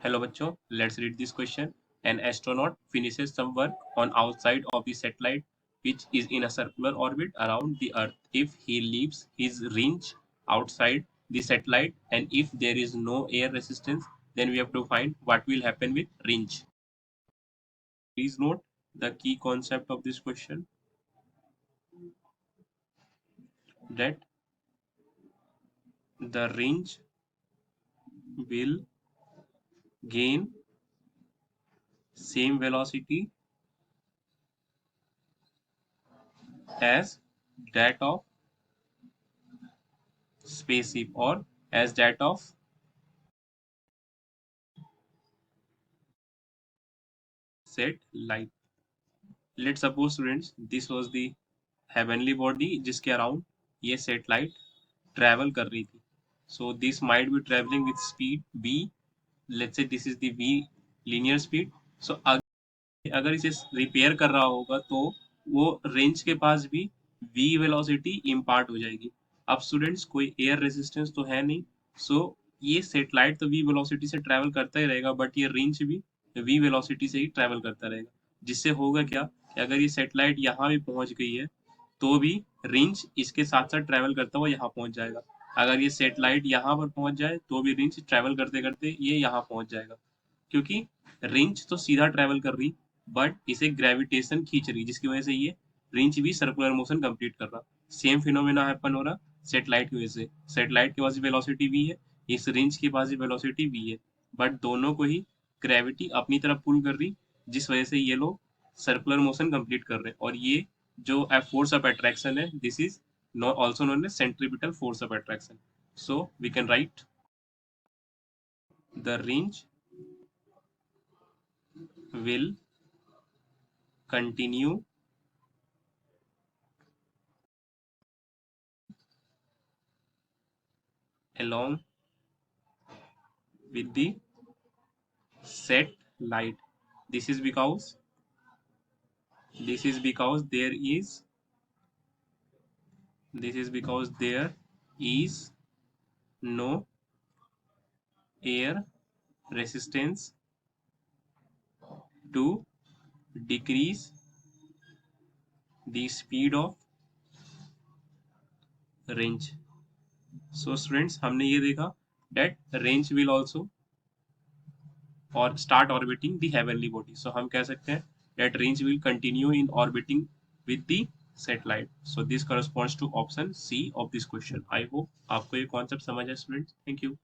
Hello बच्चों, let's read this question. An astronaut finishes some work on outside of the satellite which is in a circular orbit around the Earth. If he leaves his range outside the satellite and if there is no air resistance, then we have to find what will happen with range. Please note the key concept of this question, that the range will gain same velocity as that of spaceship or as that of satellite. Let's suppose students, this was the heavenly body जिसके around ये satellite travel कर रही थी. So this might be traveling with speed v. Let's say this is the v linear speed. So अगर इसे repair कर रहा होगा तो वो रेंज के पास भी v वेलोसिटी इम्पार्ट हो जाएगी. अब स्टूडेंट्स कोई एयर रेजिस्टेंस तो है नहीं, सो ये सेटेलाइट तो v वेलोसिटी से ट्रैवल करता ही रहेगा, बट ये रेंज भी v वेलोसिटी से ही ट्रैवल करता रहेगा. जिससे होगा क्या कि अगर ये सेटेलाइट यहाँ भी पहुंच गई है तो भी रेंज इसके साथ साथ ट्रैवल करता हुआ यहाँ पहुंच जाएगा. अगर ये सेटेलाइट यहाँ पर पहुंच जाए तो भी रेंज ट्रैवल करते करते ये यहाँ पहुंच जाएगा, क्योंकि रेंज तो सीधा ट्रैवल कर रही बट इसे ग्रेविटेशन खींच रही, जिसकी वजह से ये रेंज भी सर्कुलर मोशन कंप्लीट कर रहा. सेम फिनोमेना हैपन हो रहा सेटेलाइट की वजह से. सेटेलाइट के पास भी वेलोसिटी v है, इस रेंज के पास भी वेलोसिटी v है, बट दोनों को ही ग्रेविटी अपनी तरफ पुल कर रही, जिस वजह से ये लोग सर्कुलर मोशन कंप्लीट कर रहे हैं. और ये जो फोर्स ऑफ अट्रैक्शन है, this is also known as centripetal force of attraction. So we can write the range will continue along with the set light. This is because there is no air resistance to decrease the speed of range. So students, हमने ये देखा that range will also or start orbiting the heavenly body. So हम कह सकते हैं that range will continue in orbiting with the satellite. So this corresponds to option C of this question. I hope आपको ये concept समझ है students. Thank you.